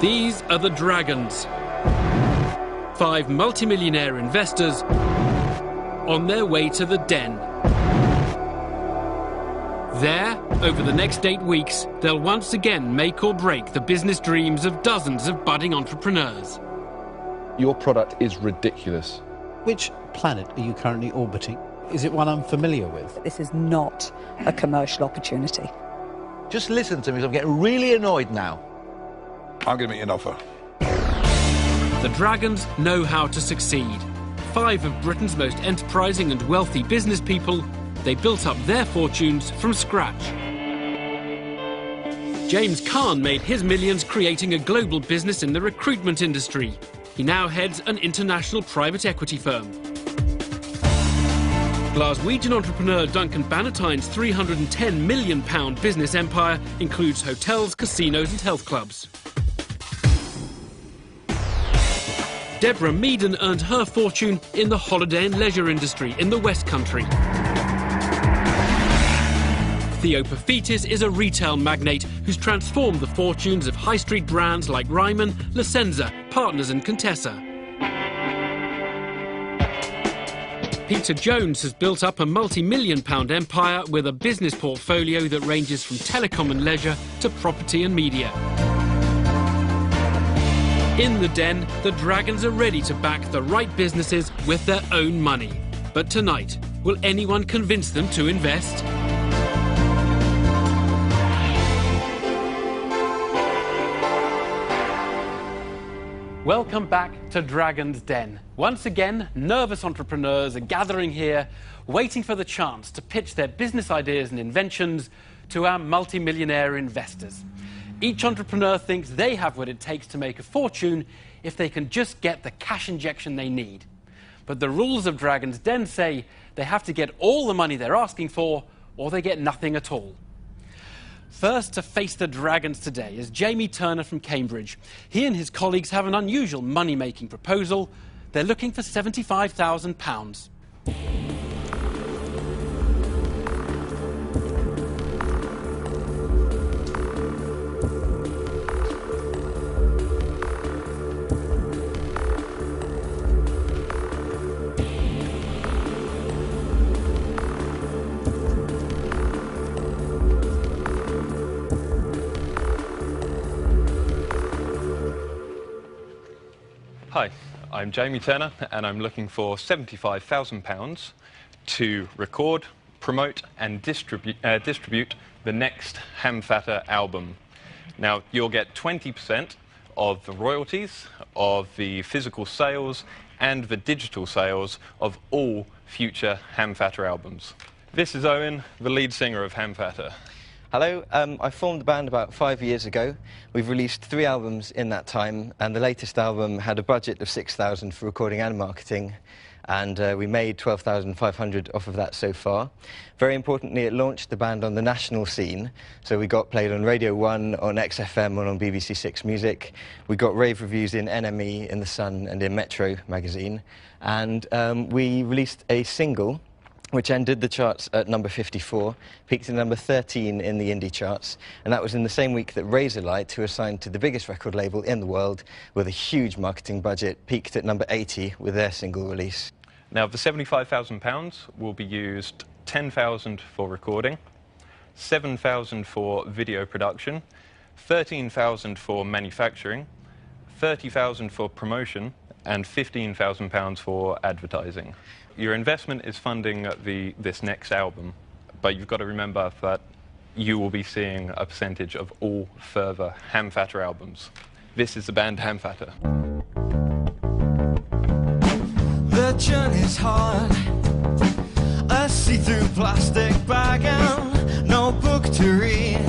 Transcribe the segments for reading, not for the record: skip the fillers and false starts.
These are the Dragons. 5 multimillionaire investors on their way to the den. There, over the next 8 weeks, they'll once again make or break the business dreams of dozens of budding entrepreneurs. Your product is ridiculous. Which planet are you currently orbiting? Is it one I'm familiar with? This is not a commercial opportunity. Just listen to me, I'm getting really annoyed now. I'm going to make an offer. The Dragons know how to succeed. 5 of Britain's most enterprising and wealthy business people, they built up their fortunes from scratch. James Caan made his millions creating a global business in the recruitment industry. He now heads an international private equity firm. Glaswegian entrepreneur Duncan Bannatyne's £310 million business empire includes hotels, casinos and health clubs. Deborah Meaden earned her fortune in the holiday and leisure industry in the West Country. Theo Paphitis is a retail magnate who's transformed the fortunes of high street brands like Ryman, La Senza, Partners and Contessa. Peter Jones has built up a multi-million-pound empire with a business portfolio that ranges from telecom and leisure to property and media. In the den, the Dragons are ready to back the right businesses with their own money. But tonight, will anyone convince them to invest? Welcome back to Dragon's Den. Once again, nervous entrepreneurs are gathering here, waiting for the chance to pitch their business ideas and inventions to our multi-millionaire investors. Each entrepreneur thinks they have what it takes to make a fortune if they can just get the cash injection they need. But the rules of Dragon's Den say they have to get all the money they're asking for, or they get nothing at all. First to face the Dragons today is Jamie Turner from Cambridge. He and his colleagues have an unusual money-making proposal. They're looking for £75,000. Hi, I'm Jamie Turner and I'm looking for £75,000 to record, promote and distribute the next Hamfatter album. Now, you'll get 20% of the royalties, of the physical sales and the digital sales of all future Hamfatter albums. This is Owen, the lead singer of Hamfatter. Hello, I formed the band about 5 years ago. We've released 3 albums in that time, and the latest album had a budget of £6,000 for recording and marketing, and we made £12,500 off of that so far. Very importantly, it launched the band on the national scene, so we got played on Radio 1, on XFM, and on BBC 6 Music. We got rave reviews in NME, in The Sun, and in Metro magazine, and we released a single which ended the charts at number 54, peaked at number 13 in the indie charts, and that was in the same week that Razorlight, who are signed to the biggest record label in the world with a huge marketing budget, peaked at number 80 with their single release. Now, the £75,000 will be used £10,000 for recording, £7,000 for video production, £13,000 for manufacturing, £30,000 for promotion, and £15,000 for advertising. Your investment is funding this next album, but you've got to remember that you will be seeing a percentage of all further Hamfatter albums. This is the band Hamfatter. The journey's hard, a see-through plastic bag and no book to read.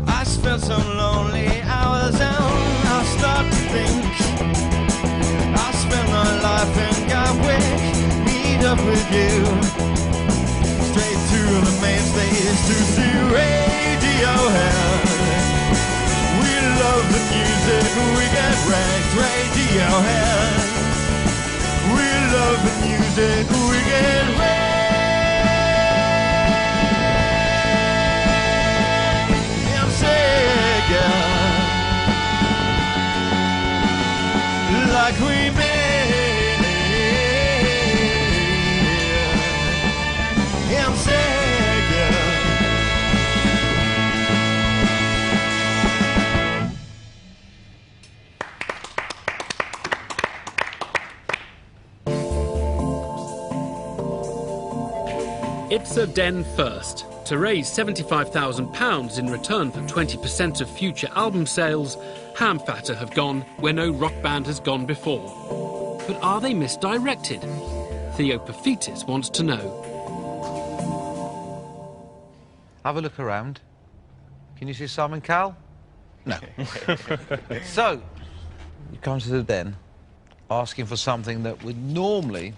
I spent some lonely hours and I start to think I spent my life in Gatwick, meet up with you, straight to the main stage to see Radiohead. We love the music, we get wrecked, Radiohead. We love the music, we get wrecked. I'm Sega. I'm singing. It's a den first. To raise £75,000 in return for 20% of future album sales, Hamfatter have gone where no rock band has gone before. But are they misdirected? Theo Paphitis wants to know. Have a look around. Can you see Simon Cowell? No. So, you come to the den asking for something that would normally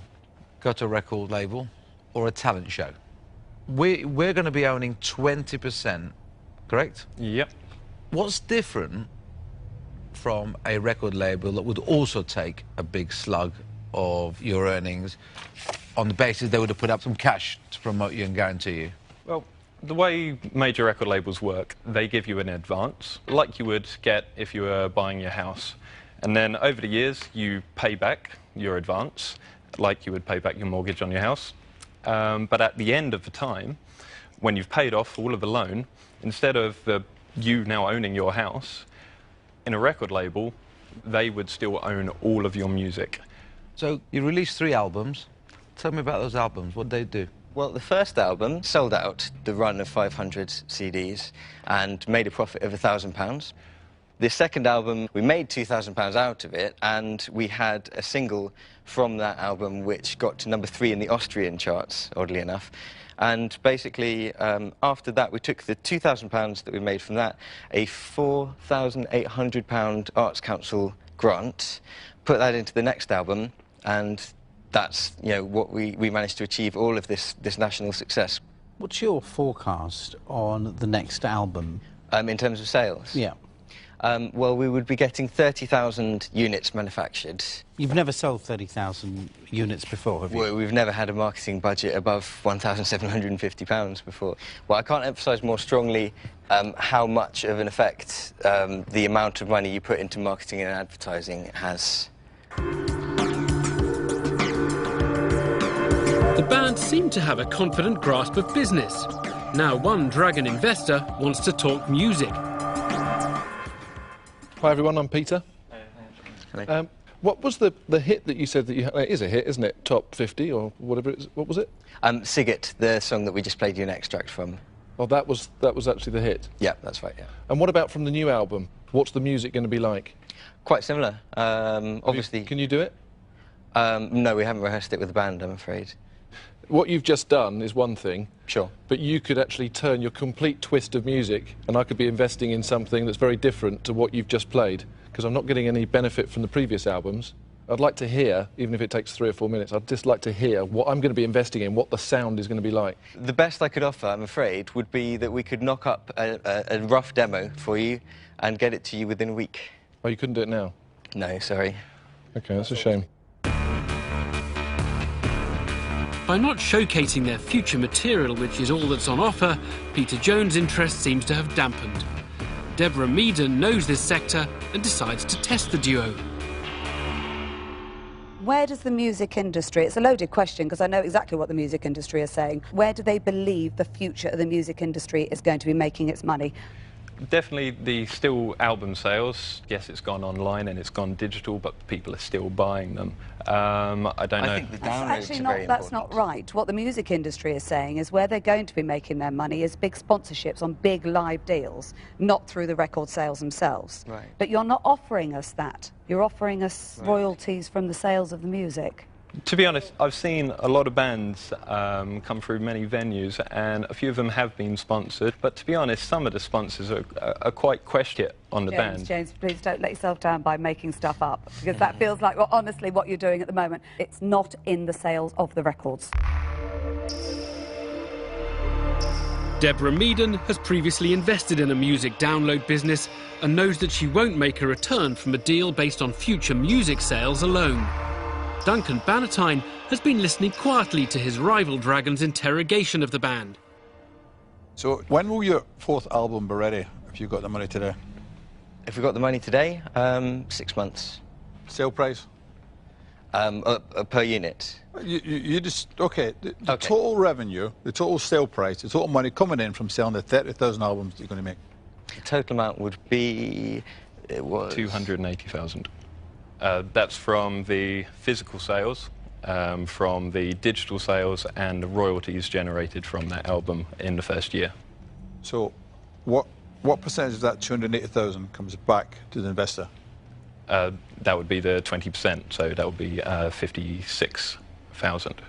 go to a record label or a talent show. We're going to be owning 20%, correct? Yep. What's different from a record label that would also take a big slug of your earnings on the basis they would have put up some cash to promote you and guarantee you? Well, the way major record labels work, they give you an advance, like you would get if you were buying your house. And then over the years, you pay back your advance, like you would pay back your mortgage on your house. But at the end of the time, when you've paid off all of the loan, instead of you now owning your house, in a record label, they would still own all of your music. So you released 3 albums. Tell me about those albums. What did they do? Well, the first album sold out the run of 500 CDs and made a profit of £1,000. The second album, we made £2,000 out of it, and we had a single from that album which got to number 3 in the Austrian charts, oddly enough. And basically, after that, we took the £2,000 that we made from that, a £4,800 Arts Council grant, put that into the next album, and that's, you know, what we managed to achieve all of this national success. What's your forecast on the next album? In terms of sales? Yeah. Well, we would be getting 30,000 units manufactured. You've never sold 30,000 units before, have you? Well, we've never had a marketing budget above £1,750 before. Well, I can't emphasise more strongly how much of an effect the amount of money you put into marketing and advertising has. The band seem to have a confident grasp of business. Now one dragon investor wants to talk music. Hi everyone, I'm Peter. Hello. What was the hit that you said that you had? It is a hit, isn't it? Top 50 or whatever it is. What was it? Siget, the song that we just played you an extract from. Oh, that was actually the hit. Yeah, that's right, yeah. And what about from the new album? What's the music going to be like? Quite similar. Obviously... Can you do it? No, we haven't rehearsed it with the band, I'm afraid. What you've just done is one thing. Sure. But you could actually turn your complete twist of music, and I could be investing in something that's very different to what you've just played, because I'm not getting any benefit from the previous albums. I'd like to hear, even if it takes 3 or 4 minutes, I'd just like to hear what I'm going to be investing in, what the sound is going to be like. The best I could offer, I'm afraid, would be that we could knock up a rough demo for you and get it to you within a week. Oh, you couldn't do it now? No, sorry. OK, that's a shame. By not showcasing their future material, which is all that's on offer, Peter Jones' interest seems to have dampened. Deborah Meaden knows this sector and decides to test the duo. Where does the music industry, it's a loaded question because I know exactly what the music industry is saying, where do they believe the future of the music industry is going to be making its money? Definitely the still album sales. Yes, it's gone online and it's gone digital, but people are still buying them. I don't know. I think the downloads Actually, are very that's important. not right. What the music industry is saying is where they're going to be making their money is big sponsorships on big live deals, not through the record sales themselves. Right. But you're not offering us that. You're offering us royalties from the sales of the music. To be honest, I've seen a lot of bands come through many venues, and a few of them have been sponsored. But to be honest, some of the sponsors are quite questionable on the band. James, please don't let yourself down by making stuff up, because that feels like, well, honestly, what you're doing at the moment. It's not in the sales of the records. Deborah Meaden has previously invested in a music download business and knows that she won't make a return from a deal based on future music sales alone. Duncan Bannatyne has been listening quietly to his rival Dragon's interrogation of the band. So when will your 4th album be ready, if you got the money today? If we got the money today, 6 months. Sale price? Per unit. You just, OK, the total revenue, the total sale price, the total money coming in from selling the 30,000 albums that you're going to make. The total amount would be... It was... 280,000. That's from the physical sales, from the digital sales, and the royalties generated from that album in the first year. So what percentage of that 280,000 comes back to the investor? That would be the 20%, so that would be 56,000.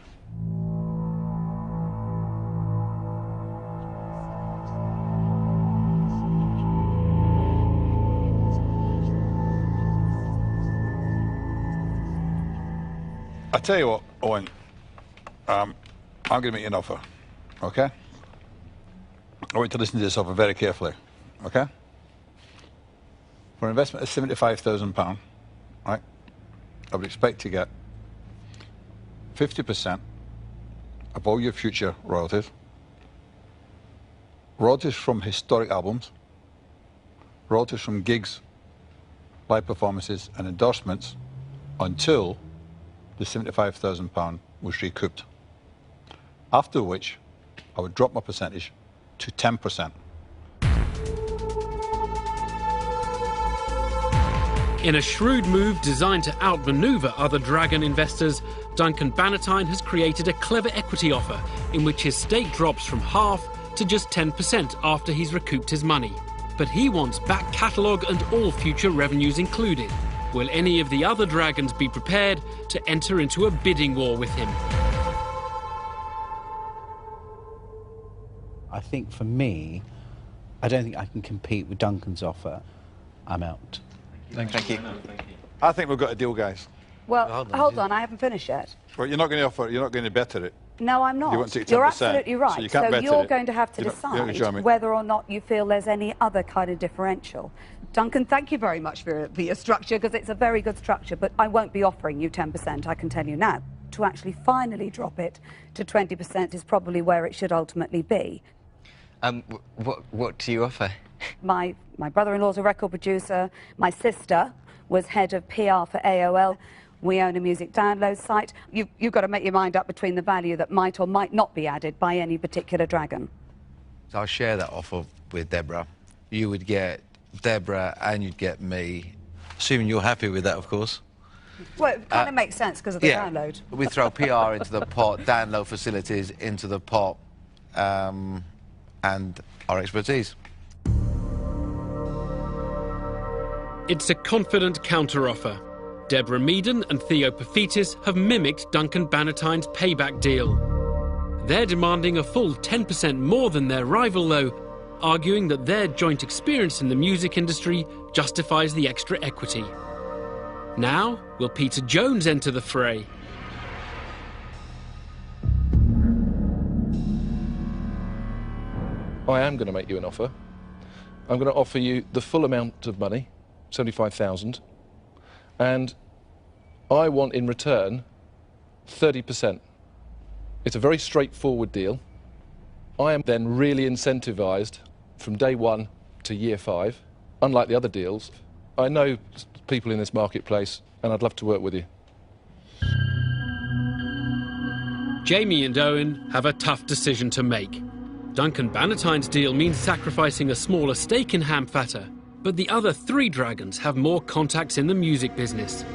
I tell you what, Owen, I'm going to make you an offer, OK? I want you to listen to this offer very carefully, OK? For an investment of £75,000, right, I would expect to get 50% of all your future royalties, royalties from historic albums, royalties from gigs, live performances and endorsements until the £75,000 was recouped. After which, I would drop my percentage to 10%. In a shrewd move designed to outmaneuver other Dragon investors, Duncan Bannatyne has created a clever equity offer in which his stake drops from half to just 10% after he's recouped his money. But he wants back catalogue and all future revenues included. Will any of the other Dragons be prepared to enter into a bidding war with him? I think for me, I don't think I can compete with Duncan's offer. I'm out. Thank you. I think we've got a deal, guys. Well, hold on, I haven't finished yet. Well, you're not going to offer, you're not going to better it. No, I'm not. You want to take 10%, You're absolutely right. so you can't better you're it. going to have to decide whether or not you feel there's any other kind of differential. Duncan, thank you very much for your structure, because it's a very good structure, but I won't be offering you 10%, I can tell you now. To actually finally drop it to 20% is probably where it should ultimately be. What do you offer? My brother-in-law's a record producer. My sister was head of PR for AOL. We own a music download site. You've got to make your mind up between the value that might or might not be added by any particular Dragon. So I'll share that offer with Deborah. You would get Deborah and you'd get me, assuming you're happy with that, of course. Well, it kind of makes sense because of the download. We throw PR into the pot, download facilities into the pot, and our expertise. It's a confident counter-offer. Deborah Meaden and Theo Paphitis have mimicked Duncan Bannatyne's payback deal. They're demanding a full 10% more than their rival, though, arguing that their joint experience in the music industry justifies the extra equity. Now, will Peter Jones enter the fray? I am going to make you an offer. I'm going to offer you the full amount of money, 75,000, and I want in return 30%. It's a very straightforward deal. I am then really incentivised from day one to year 5. Unlike the other deals, I know people in this marketplace and I'd love to work with you. Jamie and Owen have a tough decision to make. Duncan Bannatyne's deal means sacrificing a smaller stake in Hamfatter, but the other 3 Dragons have more contacts in the music business.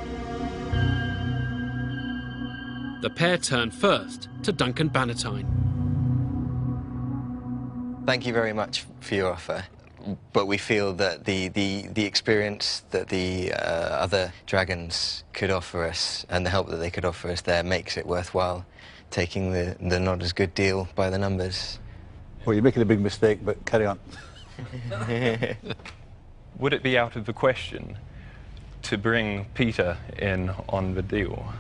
The pair turn first to Duncan Bannatyne. Thank you very much for your offer, but we feel that the experience that the other Dragons could offer us and the help that they could offer us there makes it worthwhile taking the not as good deal by the numbers. Well, you're making a big mistake, but carry on. Would it be out of the question to bring Peter in on the deal?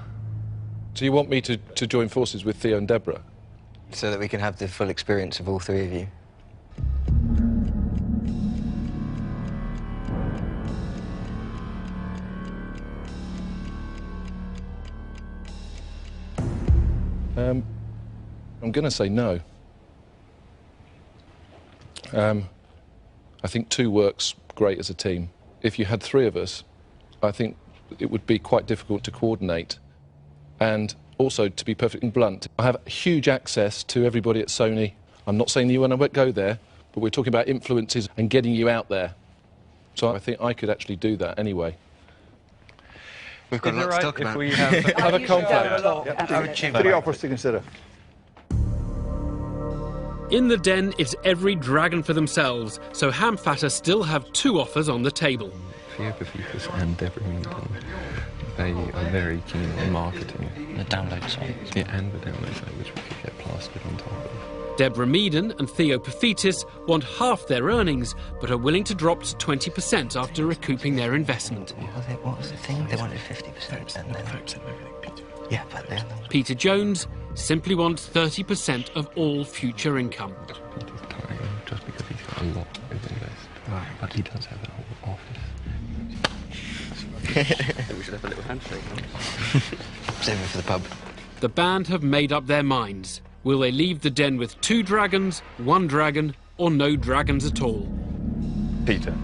So you want me to join forces with Theo and Deborah? So that we can have the full experience of all 3 of you. I'm going to say no. I think 2 works great as a team. If you had 3 of us, I think it would be quite difficult to coordinate And also, to be perfectly blunt, I have huge access to everybody at Sony. I'm not saying you won't go there, but we're talking about influences and getting you out there. So I think I could actually do that anyway. We've got a lot to talk about. If we have Have a compact. Have a tune. 3 offers to consider. In the den, it's every dragon for themselves, so Hamfatter still have 2 offers on the table. Earphones and Deborah Meaden, they are very keen on marketing. The download site. Yeah, and the download site, which we could get plastered on top of. Deborah Meaden and Theo Paphitis want half their earnings, but are willing to drop to 20% after recouping their investment. What was the thing? They wanted 50% and then... 5% Peter. Yeah, but then... Peter Jones simply wants 30% of all future income. Peter's tiring just because he's got a lot to invest. Right. But he does have a whole office. We should have a little handshake. Save it for the pub. The band have made up their minds. Will they leave the den with 2 dragons, 1 dragon, or no dragons at all? Peter.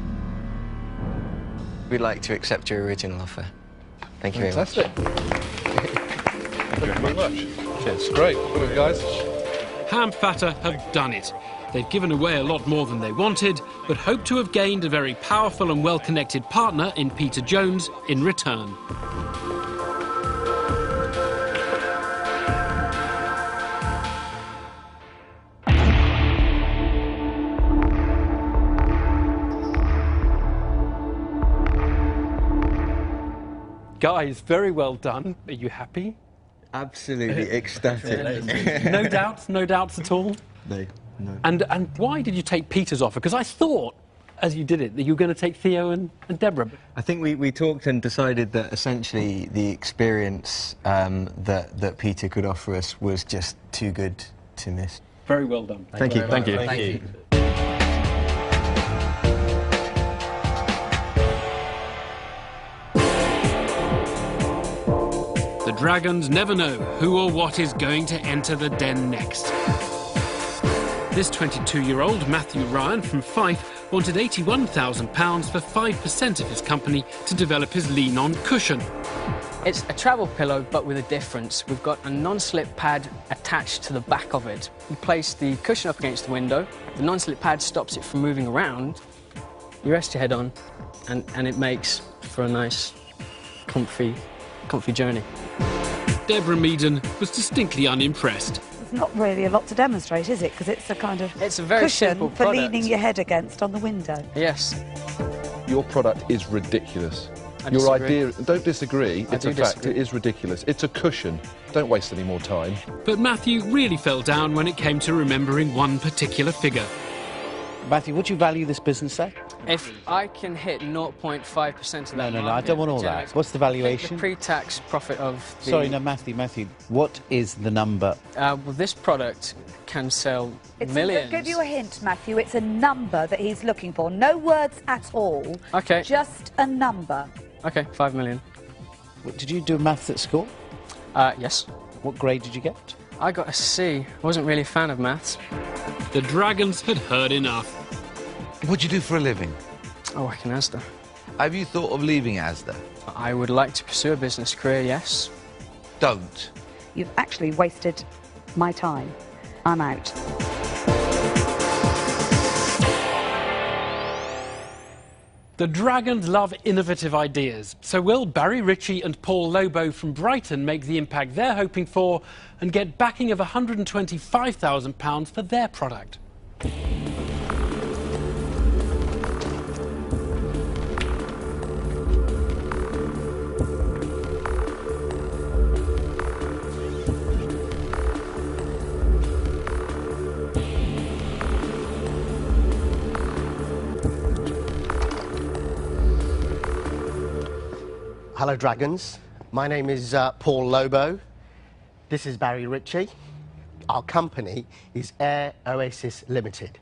We'd like to accept your original offer. Thank you very much. Fantastic. Thank you very much. Cheers. Great. Well done, guys. Hamfatter have done it. They've given away a lot more than they wanted, but hope to have gained a very powerful and well-connected partner in Peter Jones in return. Guys, very well done. Are you happy? Absolutely ecstatic. No doubts at all? No. And why did you take Peter's offer? Because I thought, as you did it, that you were going to take Theo and Deborah. I think we talked and decided that essentially the experience that Peter could offer us was just too good to miss. Very well done. Thank you. Thank you. Thank you. The dragons never know who or what is going to enter the den next. This 22-year-old Matthew Ryan from Fife wanted £81,000 for 5% of his company to develop his lean-on cushion. It's a travel pillow, but with a difference. We've got a non-slip pad attached to the back of it. You place the cushion up against the window, the non-slip pad stops it from moving around, you rest your head on, and it makes for a nice, comfy journey. Deborah Meaden was distinctly unimpressed. There's not really a lot to demonstrate, is it? Because it's a kind of it's a very cushion simple for product. leaning your head against on the window. Yes. Your product is ridiculous. I Your disagree. idea, don't disagree, it's do a fact, disagree. it is ridiculous. It's a cushion. Don't waste any more time. But Matthew really fell down when it came to remembering one particular figure. Matthew, would you value this business at? If I can hit 0.5% of that No, I market, don't want all that. generates- What's the valuation? The pre-tax profit of the... Sorry, no, Matthew, what is the number? Well, this product can sell millions. I'll give you a hint, Matthew. It's a number that he's looking for. No words at all. Okay. Just a number. Okay, 5 million. Did you do maths at school? Yes. What grade did you get? I got a C. I wasn't really a fan of maths. The dragons had heard enough. What do you do for a living? I work in Asda. Have you thought of leaving Asda? I would like to pursue a business career, yes. Don't. You've actually wasted my time. I'm out. The dragons love innovative ideas. So will Barry Ritchie and Paul Lobo from Brighton make the impact they're hoping for and get backing of £125,000 for their product? Hello, Dragons. My name is Paul Lobo. This is Barry Ritchie. Our company is Air Oasis Limited.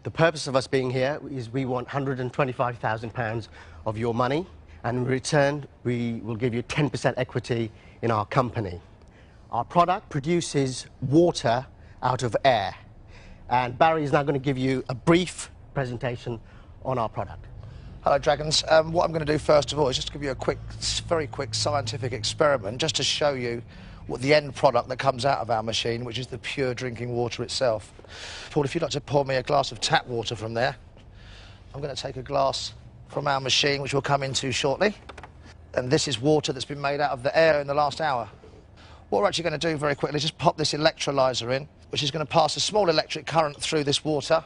The purpose of us being here is we want £125,000 of your money, and in return, we will give you 10% equity in our company. Our product produces water out of air, and Barry is now going to give you a brief presentation on our product. Hello, Dragons. What I'm going to do first of all is just give you a quick, very quick scientific experiment just to show you what the end product that comes out of our machine, which is the pure drinking water itself. Paul, if you'd like to pour me a glass of tap water from there. I'm going to take a glass from our machine, which we'll come into shortly. And this is water that's been made out of the air in the last hour. What we're actually going to do very quickly is just pop this electrolyser in, which is going to pass a small electric current through this water.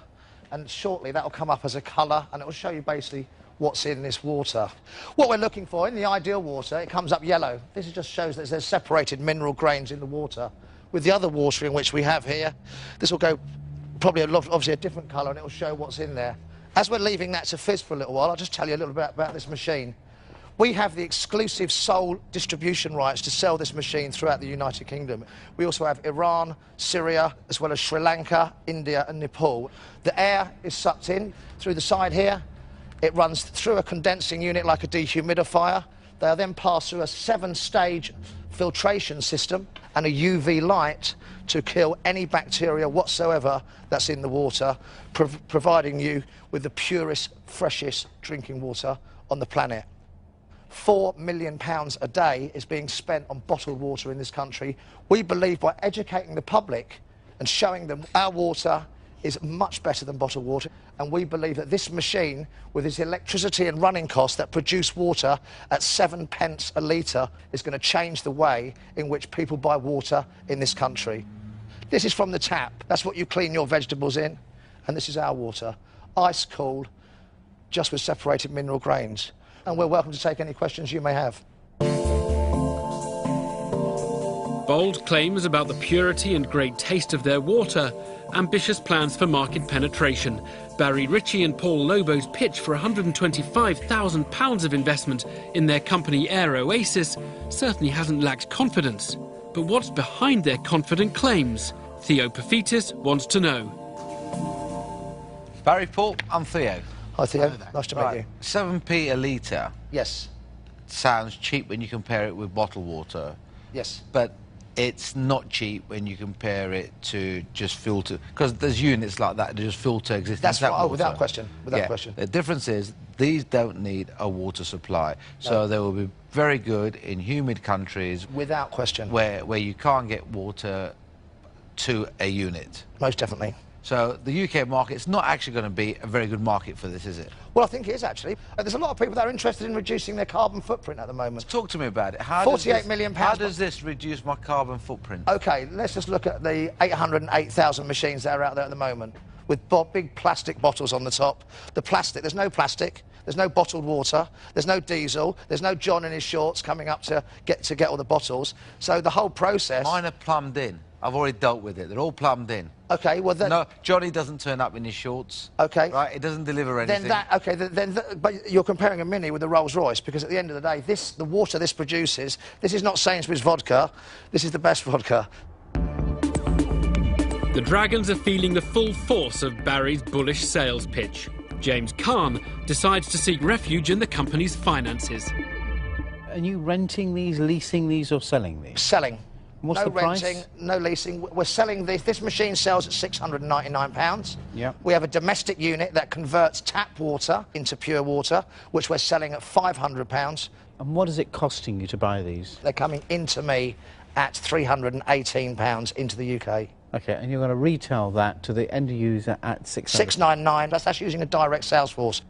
And shortly that will come up as a colour, and it will show you basically what's in this water. What we're looking for in the ideal water, it comes up yellow. This just shows that there's separated mineral grains in the water. With the other water in which we have here, this will go probably obviously a different colour, and it will show what's in there. As we're leaving that to fizz for a little while, I'll just tell you a little bit about this machine. We have the exclusive sole distribution rights to sell this machine throughout the United Kingdom. We also have Iran, Syria, as well as Sri Lanka, India and Nepal. The air is sucked in through the side here. It runs through a condensing unit like a dehumidifier. They are then passed through a 7-stage filtration system and a UV light to kill any bacteria whatsoever that's in the water, providing you with the purest, freshest drinking water on the planet. £4 million a day is being spent on bottled water in this country. We believe by educating the public and showing them our water is much better than bottled water, and we believe that this machine, with its electricity and running costs that produce water at 7p a litre, is going to change the way in which people buy water in this country. This is from the tap. That's what you clean your vegetables in, and this is our water. Ice cold, just with separated mineral grains. And we're welcome to take any questions you may have. Bold claims about the purity and great taste of their water, ambitious plans for market penetration. Barry Ritchie and Paul Lobo's pitch for £125,000 of investment in their company Air Oasis certainly hasn't lacked confidence. But what's behind their confident claims? Theo Pafitis wants to know. Barry, Paul, I'm Theo. Hi, Theo. Nice to meet you. 7p a litre. Yes. Sounds cheap when you compare it with bottled water. Yes. But it's not cheap when you compare it to just filter, because there's units like that that just filter existing tap water. Without question. Without question. The difference is these don't need a water supply, so they will be very good in humid countries. Without question. Where you can't get water to a unit. Most definitely. So the UK market's not actually going to be a very good market for this, is it? Well, I think it is, actually. There's a lot of people that are interested in reducing their carbon footprint at the moment. Talk to me about it. £48 million. How does this reduce my carbon footprint? OK, let's just look at the 808,000 machines that are out there at the moment, with big plastic bottles on the top. The plastic, there's no plastic, there's no bottled water, there's no diesel, there's no John in his shorts coming up to get all the bottles. So the whole process... Mine are plumbed in. I've already dealt with it. They're all plumbed in. OK, well then... No, Johnny doesn't turn up in his shorts. OK. Right, it doesn't deliver anything. But you're comparing a Mini with a Rolls-Royce, because at the end of the day, the water this produces, this is not Sainsbury's vodka, this is the best vodka. The Dragons are feeling the full force of Barry's bullish sales pitch. James Caan decides to seek refuge in the company's finances. Are you renting these, leasing these or selling these? Selling. What's no the price? renting, no leasing. We're selling this. This machine sells at £699. Yeah. We have a domestic unit that converts tap water into pure water, which we're selling at £500. And what is it costing you to buy these? They're coming into me at £318 into the UK. OK, and you're going to retail that to the end user at £699. That's using a direct sales force.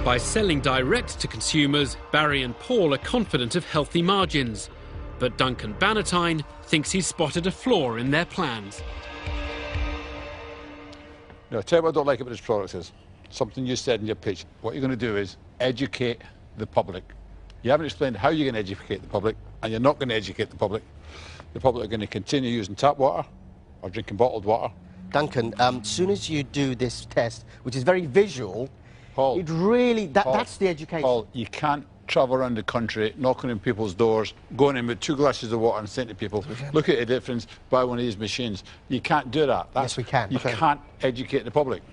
By selling direct to consumers, Barry and Paul are confident of healthy margins. But Duncan Bannatyne thinks he's spotted a flaw in their plans. No, tell you what I don't like about this product is something you said in your pitch. What you're going to do is educate the public. You haven't explained how you're going to educate the public, and you're not going to educate the public. The public are going to continue using tap water or drinking bottled water. Duncan, as soon as you do this test, which is very visual, Paul, it really, that's the education. Paul, you can't travel around the country, knocking on people's doors, going in with 2 glasses of water and saying to people, look at the difference, buy one of these machines. You can't do that. Yes, we can. You can't educate the public.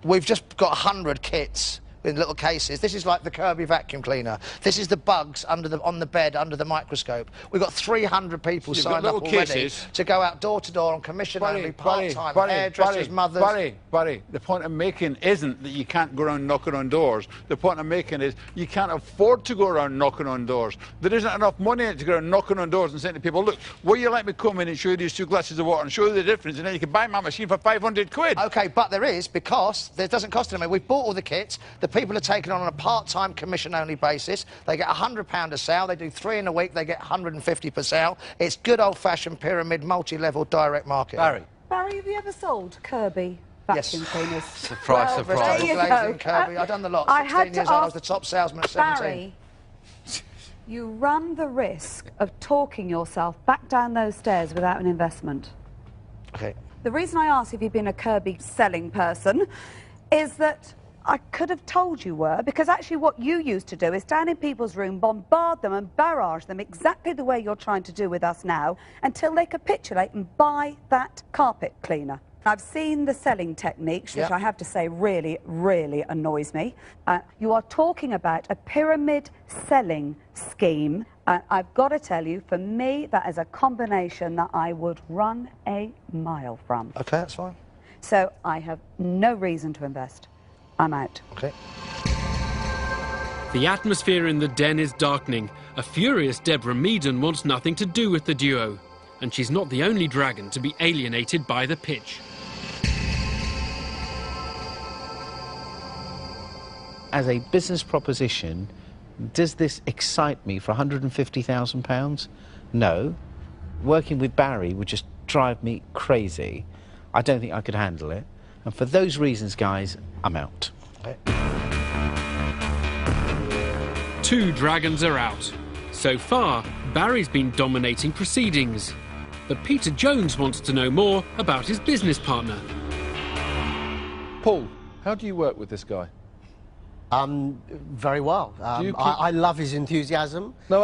We've just got 100 kits in little cases. This is like the Kirby vacuum cleaner. This is the bugs on the bed under the microscope. We've got 300 people signed up already to go out door to door on commission only, part-time, hairdressers, mothers. Barry, the point I'm making isn't that you can't go around knocking on doors. The point I'm making is you can't afford to go around knocking on doors. There isn't enough money in it to go around knocking on doors and saying to people, look, will you let me come in and show you these 2 glasses of water and show you the difference, and then you can buy my machine for 500 quid. OK, but there is, because it doesn't cost them. We've bought all the kits. The people are taken on a part-time commission-only basis. They get £100 a sale. They do 3 in a week. They get 150 per sale. It's good old-fashioned pyramid, multi-level direct market. Barry, have you ever sold Kirby vacuum cleaners? Surprise, There you go. Kirby. I've done the lot. I 16 years old. I was the top salesman at 17. Barry, you run the risk of talking yourself back down those stairs without an investment. OK. The reason I asked if you've been a Kirby selling person is that I could have told you were, because actually what you used to do is stand in people's room, bombard them and barrage them exactly the way you're trying to do with us now, until they capitulate and buy that carpet cleaner. I've seen the selling techniques, which I have to say really, really annoys me. You are talking about a pyramid selling scheme. I've got to tell you, for me, that is a combination that I would run a mile from. OK, that's fine. So I have no reason to invest. I'm out. OK. The atmosphere in the den is darkening. A furious Deborah Meaden wants nothing to do with the duo. And she's not the only dragon to be alienated by the pitch. As a business proposition, does this excite me for £150,000? No. Working with Barry would just drive me crazy. I don't think I could handle it. And for those reasons, guys, I'm out. Okay. 2 dragons are out. So far, Barry's been dominating proceedings. But Peter Jones wants to know more about his business partner. Paul, how do you work with this guy? Very well. I love his enthusiasm. No.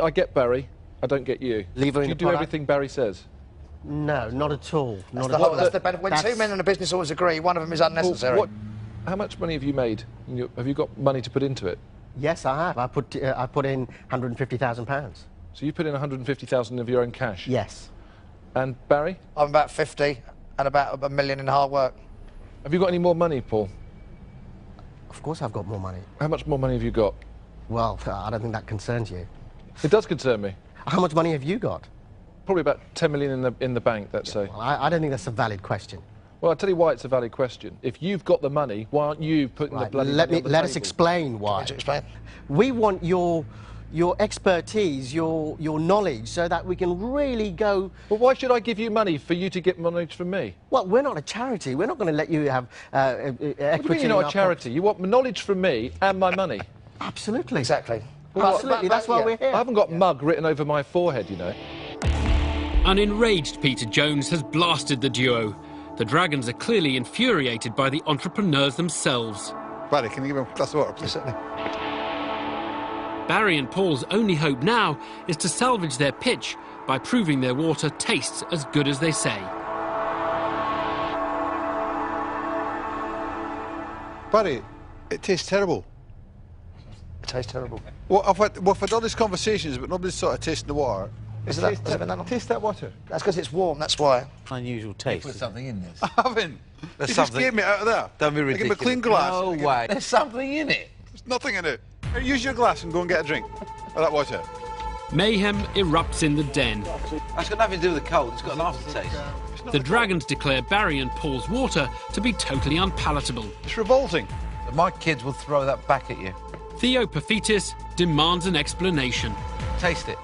I get Barry. I don't get you. Do you do everything Barry says? No, not at all. That's the benefit. When 2 men in a business always agree, one of them is unnecessary. How much money have you made? Have you got money to put into it? Yes, I have. I put in £150,000. So you put in 150,000 of your own cash? Yes. And Barry? I'm about 50 and about $1 million in hard work. Have you got any more money, Paul? Of course I've got more money. How much more money have you got? Well, I don't think that concerns you. It does concern me. How much money have you got? Probably about 10 million in the bank, let's say. Well, I don't think that's a valid question. Well, I'll tell you why it's a valid question. If you've got the money, why aren't you putting the bloody money on the table? Let us explain why. Explain. We want your expertise, your knowledge, so that we can really go... Well, why should I give you money for you to get knowledge from me? Well, we're not a charity. We're not going to let you have equity. What do you mean you're not a charity? You want knowledge from me and my money? Absolutely. Exactly. Well, absolutely, that's why we're here. I haven't got mug written over my forehead, you know. An enraged Peter Jones has blasted the duo. The dragons are clearly infuriated by the entrepreneurs themselves. Barry, can you give him a glass of water, please? Certainly. Barry and Paul's only hope now is to salvage their pitch by proving their water tastes as good as they say. Barry, it tastes terrible. It tastes terrible. Well, I've had all these conversations, but nobody's sort of tasting the water. Has it been that long? Taste that water. That's because it's warm, that's why. Unusual taste. Put something in this. I haven't. There's You something. just gave me it out of there. Don't be Give ridiculous. me a clean glass. No way. There's something in it. There's nothing in it. Use your glass and go and get a drink of that water. Mayhem erupts in the den. That's got nothing to do with the cold. It's got an aftertaste. The dragons declare Barry and Paul's water to be totally unpalatable. It's revolting. My kids will throw that back at you. Theo Paphitis demands an explanation. Taste it.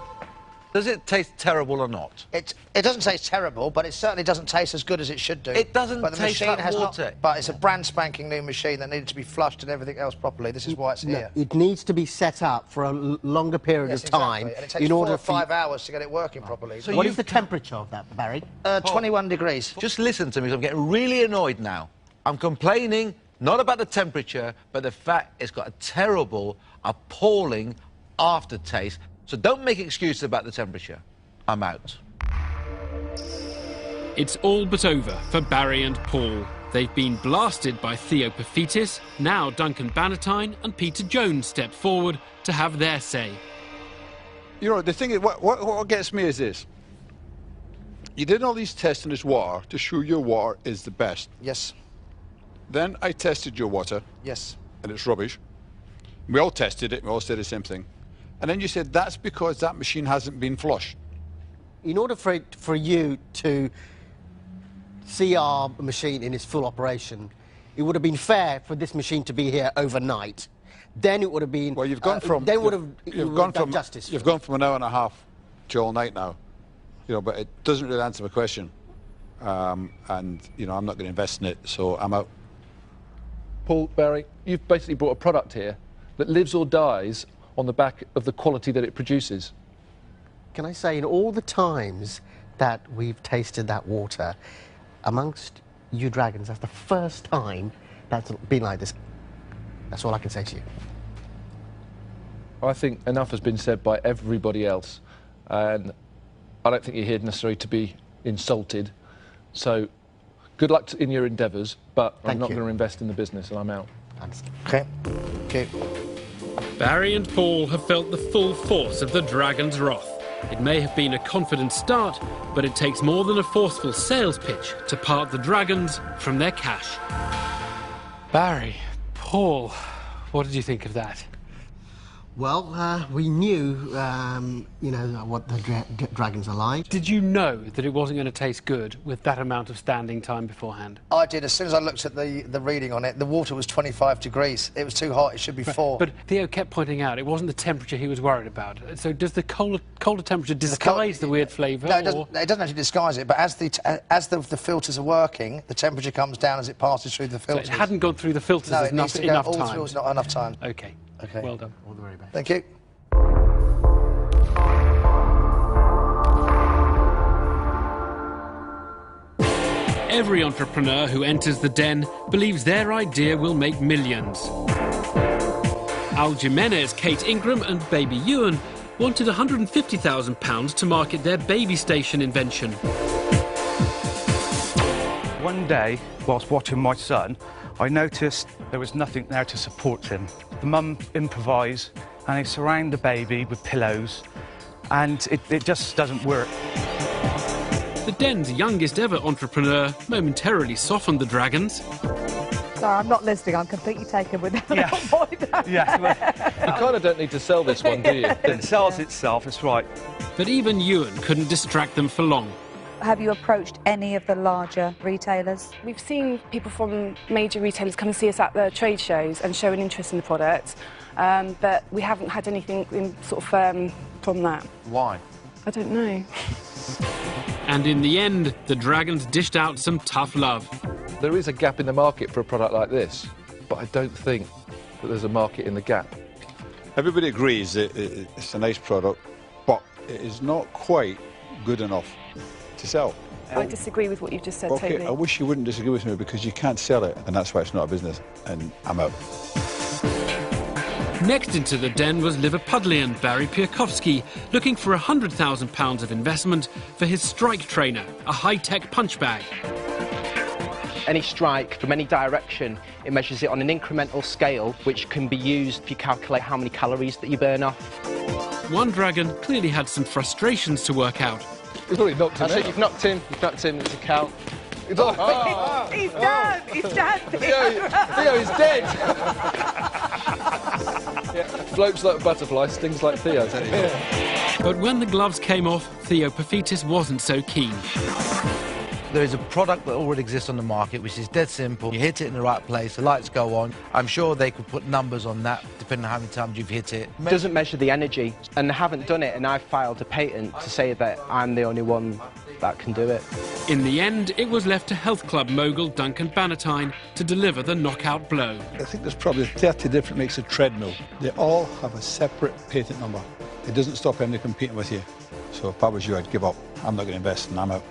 Does it taste terrible or not? It doesn't taste terrible, but it certainly doesn't taste as good as it should do. It doesn't but the taste machine like has water. Not, but it's a brand spanking new machine that needed to be flushed and everything else properly. This is why it's here. It needs to be set up for a longer period of time. Exactly. And it takes 4 or 5 hours to get it working properly. So what is the temperature of that, Barry? 21 degrees. Just listen to me, 'cause I'm getting really annoyed now. I'm complaining not about the temperature, but the fact it's got a terrible, appalling aftertaste. So don't make excuses about the temperature. I'm out. It's all but over for Barry and Paul. They've been blasted by Theo Paphitis. Now Duncan Bannatyne and Peter Jones step forward to have their say. You know, the thing is, what gets me is this. You did all these tests in this water to show your water is the best. Yes. Then I tested your water. Yes. And it's rubbish. We all tested it, we all said the same thing. And then you said that's because that machine hasn't been flushed. In order for you to see our machine in its full operation, it would have been fair for this machine to be here overnight. Then it would have been... Well, you've gone from... You've gone from justice. You've gone from an hour and a half to all night now. You know, but it doesn't really answer my question. And, you know, I'm not going to invest in it, so I'm out. Paul, Barry, you've basically brought a product here that lives or dies on the back of the quality that it produces. Can I say, in all the times that we've tasted that water, amongst you dragons, that's the first time that's been like this. That's all I can say to you. I think enough has been said by everybody else, and I don't think you're here necessarily to be insulted. So, good luck in your endeavours, but I'm not going to invest in the business, and I'm out. Okay. Okay. Barry and Paul have felt the full force of the dragon's wrath. It may have been a confident start, but it takes more than a forceful sales pitch to part the dragons from their cash. Barry, Paul, what did you think of that? Well, we knew, you know, what the dragons are like. Did you know that it wasn't going to taste good with that amount of standing time beforehand? I did. As soon as I looked at the reading on it, the water was 25 degrees. It was too hot. It should be 4. But Theo kept pointing out it wasn't the temperature he was worried about. So does the colder temperature disguise the weird flavour? No, it doesn't actually disguise it, but as the filters are working, the temperature comes down as it passes through the filters. So it hadn't gone through the filters enough time? It's not enough time. OK. Okay. Well done. All the very best. Thank you. Every entrepreneur who enters the den believes their idea will make millions. Al Jimenez, Kate Ingram and Baby Ewan wanted £150,000 to market their baby station invention. One day, whilst watching my son, I noticed there was nothing there to support him. The mum improvised and they surround the baby with pillows, and it just doesn't work. The den's youngest ever entrepreneur momentarily softened the dragons. Sorry, I'm not listening. I'm completely taken with that little boy down there. You kind of don't need to sell this one, do you? It sells itself, it's right. But even Ewan couldn't distract them for long. Have you approached any of the larger retailers? We've seen people from major retailers come and see us at the trade shows and show an interest in the product, but we haven't had anything in sort of from that. Why? I don't know. And in the end, the dragons dished out some tough love. There is a gap in the market for a product like this, but I don't think that there's a market in the gap. Everybody agrees that it's a nice product, but it is not quite good enough to sell. I disagree with what you've just said, Okay, totally. I wish you wouldn't disagree with me, because you can't sell it, and that's why it's not a business, and I'm out. Next into the den was Liverpudlian Barry Piakovsky, looking for £100,000 of investment for his strike trainer, a high-tech punch bag. Any strike from any direction, it measures it on an incremental scale, which can be used to calculate how many calories that you burn off. One dragon clearly had some frustrations to work out. He's already knocked him out. You've knocked him, it's a cow. He's down, he's down. Theo is dead. Floats like a butterfly, stings like Theo. But when the gloves came off, Theo Paphitis wasn't so keen. There is a product that already exists on the market, which is dead simple. You hit it in the right place, the lights go on. I'm sure they could put numbers on that, depending on how many times you've hit it. It doesn't measure the energy, and they haven't done it, and I've filed a patent to say that I'm the only one that can do it. In the end, it was left to health club mogul Duncan Bannatyne to deliver the knockout blow. I think there's probably 30 different makes of treadmill. They all have a separate patent number. It doesn't stop anybody competing with you. So if I was you, I'd give up. I'm not going to invest, and I'm out.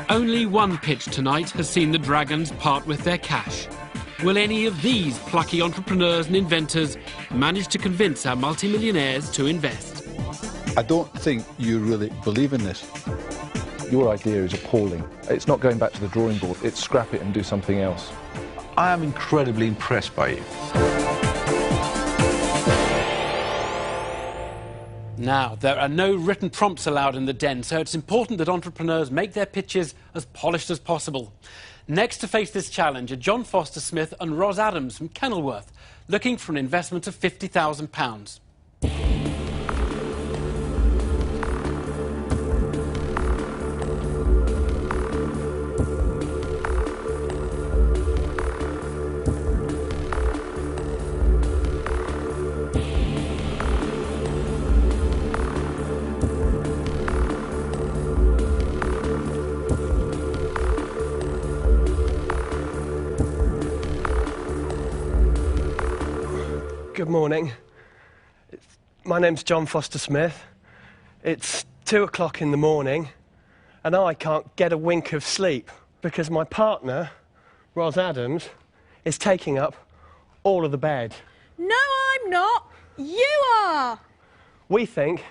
Only one pitch tonight has seen the dragons part with their cash. Will any of these plucky entrepreneurs and inventors manage to convince our multimillionaires to invest? I don't think you really believe in this. Your idea is appalling. It's not going back to the drawing board. It's scrap it and do something else. I am incredibly impressed by you. Now, there are no written prompts allowed in the den, so it's important that entrepreneurs make their pitches as polished as possible. Next to face this challenge are John Foster Smith and Ros Adams from Kenilworth, looking for an investment of £50,000. Good morning. My name's John Foster Smith. It's 2 o'clock in the morning and I can't get a wink of sleep because my partner, Ros Adams, is taking up all of the bed. No, I'm not. You are. We think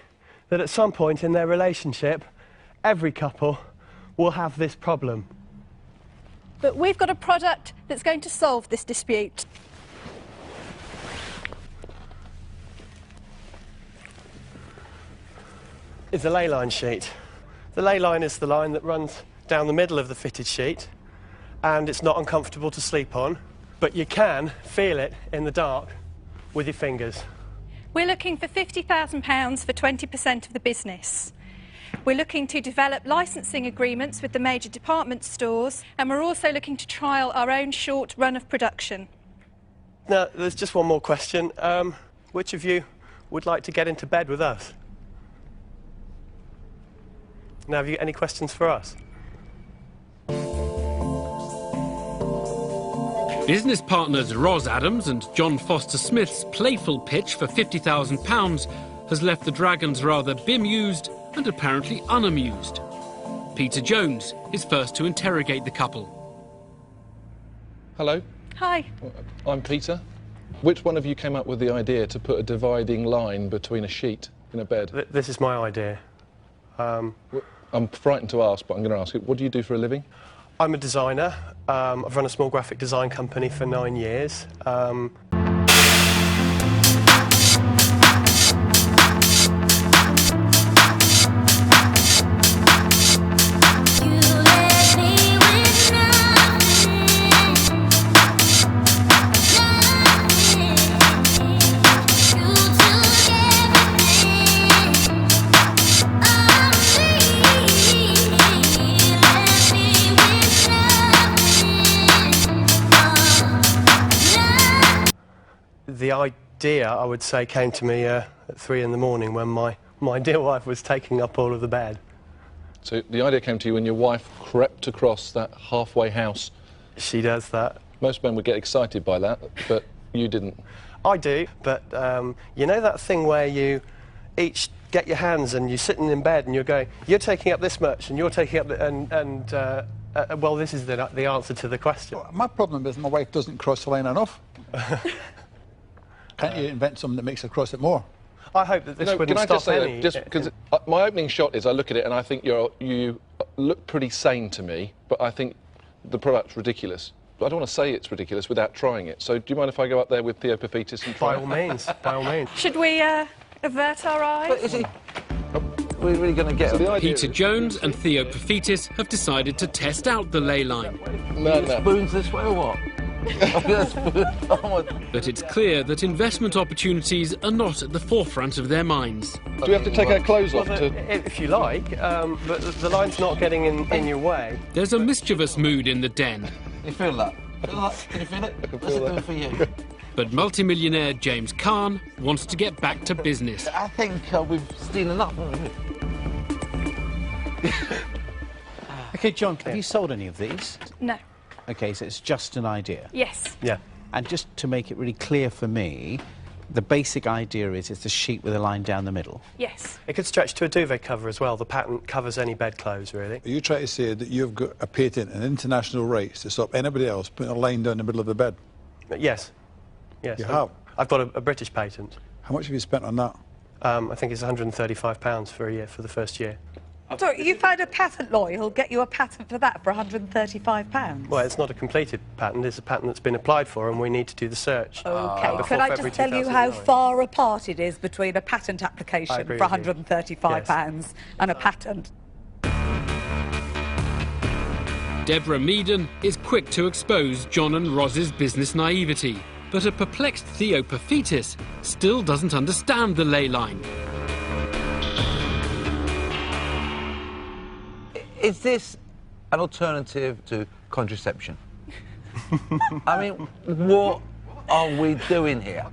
that at some point in their relationship, every couple will have this problem. But we've got a product that's going to solve this dispute. Is the ley line sheet. The ley line is the line that runs down the middle of the fitted sheet, and it's not uncomfortable to sleep on, but you can feel it in the dark with your fingers. We're looking for £50,000 for 20% of the business. We're looking to develop licensing agreements with the major department stores, and we're also looking to trial our own short run of production. Now, there's just one more question. Which of you would like to get into bed with us? Now, have you got any questions for us? Business partners Ros Adams and John Foster Smith's playful pitch for £50,000 has left the Dragons rather bemused and apparently unamused. Peter Jones is first to interrogate the couple. Hello. Hi. I'm Peter. Which one of you came up with the idea to put a dividing line between a sheet in a bed? This is my idea. I'm frightened to ask, but I'm going to ask it. What do you do for a living? I'm a designer. I've run a small graphic design company for 9 years. The idea, I would say, came to me at 3 in the morning when my dear wife was taking up all of the bed. So the idea came to you when your wife crept across that halfway house? She does that. Most men would get excited by that, but you didn't. I do, but you know that thing where you each get your hands and you're sitting in bed and you're going, you're taking up this much and you're taking up, well, this is the answer to the question. My problem is my wife doesn't cross the line enough. Can't you invent something that makes her cross it more? I hope that this wouldn't stop any... Just because my opening shot is I look at it and I think you look pretty sane to me, but I think the product's ridiculous. I don't want to say it's ridiculous without trying it. So do you mind if I go up there with Theopophetus and try By all means, by all means. Should we avert our eyes? But is he... We're really going to get... So Peter Jones and Theopophetus have decided to test out the ley line. No. Spoons this way or what? But it's clear that investment opportunities are not at the forefront of their minds. Do we have to take our clothes off? If you like, but the line's not getting in your way. There's a mischievous mood in the den. You feel that? Can you feel it? What's it doing for you? But multimillionaire James Caan wants to get back to business. I think we've seen enough. OK, John, have you sold any of these? No. OK, so it's just an idea? Yes. Yeah. And just to make it really clear for me, the basic idea is it's a sheet with a line down the middle? Yes. It could stretch to a duvet cover as well. The patent covers any bedclothes, really. Are you trying to say that you've got a patent and international rights to stop anybody else putting a line down the middle of the bed? Yes. Yes. You have? I've got a British patent. How much have you spent on that? I think it's £135 for a year, for the first year. Sorry, you found a patent lawyer who'll get you a patent for that for £135? Well, it's not a completed patent, it's a patent that's been applied for, and we need to do the search. OK, could I just tell you how far apart it is between a patent application for £135 and a patent? Deborah Meaden is quick to expose John and Roz's business naivety, but a perplexed Theo Paphitis still doesn't understand the ley line. Is this an alternative to contraception? I mean, what are we doing here?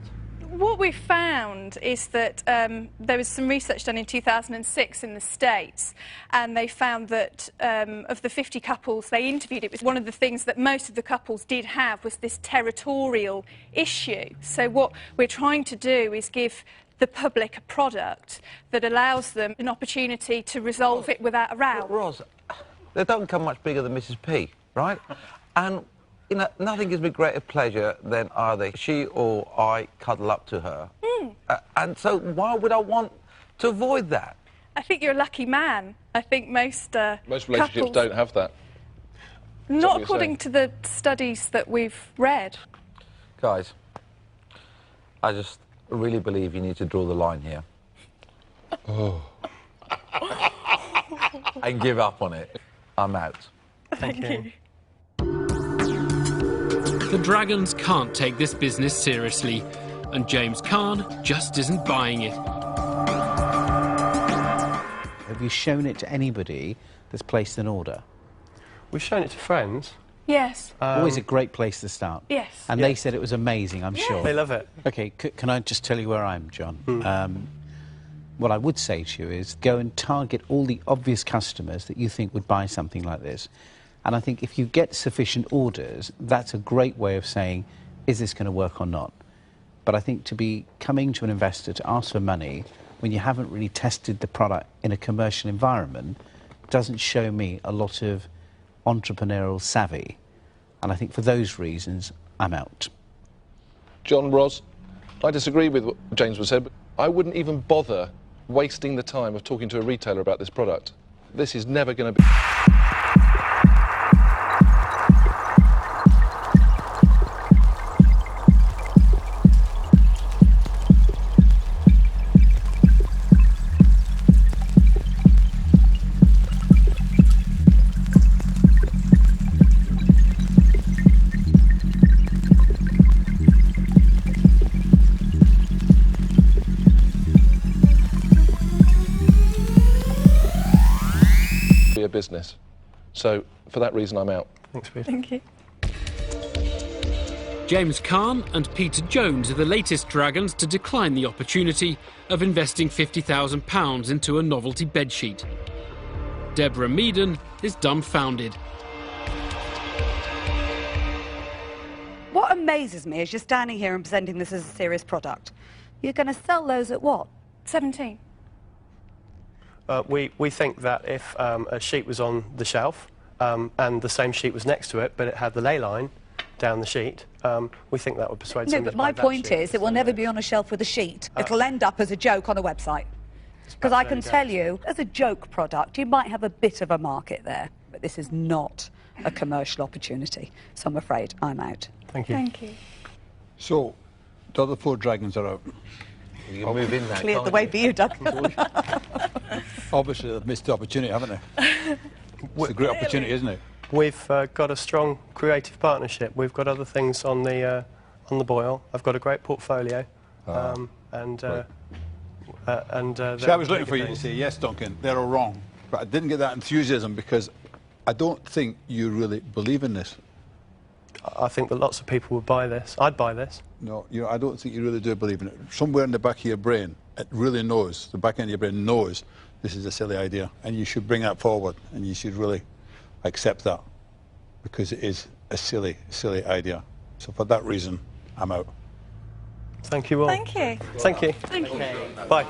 What we found is that there was some research done in 2006 in the States, and they found that of the 50 couples they interviewed, it was one of the things that most of the couples did have was this territorial issue. So what we're trying to do is give the public a product that allows them an opportunity to resolve it without a row. Roz, they don't come much bigger than Mrs. P, right? And, you know, nothing gives me greater pleasure than either she or I cuddle up to her. And so why would I want to avoid that? I think you're a lucky man. I think most relationships couples don't have that. Not according to the studies that we've read. Guys, I just really believe you need to draw the line here. And give up on it. I'm out. Thank you. The Dragons can't take this business seriously, and James Caan just isn't buying it. Have you shown it to anybody that's placed an order? We've shown it to friends. Yes. Always a great place to start. Yes. And they said it was amazing, I'm sure. They love it. OK, can I just tell you where I am, John? What I would say to you is go and target all the obvious customers that you think would buy something like this. And I think if you get sufficient orders, that's a great way of saying, is this going to work or not? But I think to be coming to an investor to ask for money when you haven't really tested the product in a commercial environment doesn't show me a lot of entrepreneurial savvy. And I think for those reasons, I'm out. John, Roz, I disagree with what James was said, but I wouldn't even bother wasting the time of talking to a retailer about this product. This is never going to be... a business. So for that reason I'm out. Thanks, Peter. Thank you. James Caan and Peter Jones are the latest Dragons to decline the opportunity of investing £50,000 into a novelty bedsheet. Deborah Meaden is dumbfounded. What amazes me is you're standing here and presenting this as a serious product. You're going to sell those at what? 17. We think that if a sheet was on the shelf and the same sheet was next to it, but it had the ley line down the sheet, we think that would persuade somebody to buy that sheet. No, but my point is it will never be on a shelf with a sheet. It'll end up as a joke on a website. Because I can tell you, as a joke product, you might have a bit of a market there, but this is not a commercial opportunity. So I'm afraid I'm out. Thank you. Thank you. So, the other 4 Dragons are out. You can move in there. Cleared the way for you, Duncan. Obviously, they've missed the opportunity, haven't they? It's a great opportunity, isn't it? We've got a strong creative partnership. We've got other things on the boil. I've got a great portfolio. See, I was looking for you to say, yes, Duncan, they're all wrong. But I didn't get that enthusiasm because I don't think you really believe in this. I think that lots of people would buy this. I'd buy this. No, you know, I don't think you really do believe in it. Somewhere in the back of your brain, it really knows, the back end of your brain knows this is a silly idea. And you should bring that forward and you should really accept that because it is a silly, silly idea. So for that reason, I'm out. Thank you all. Thank you. Thank you. Thank you. Bye.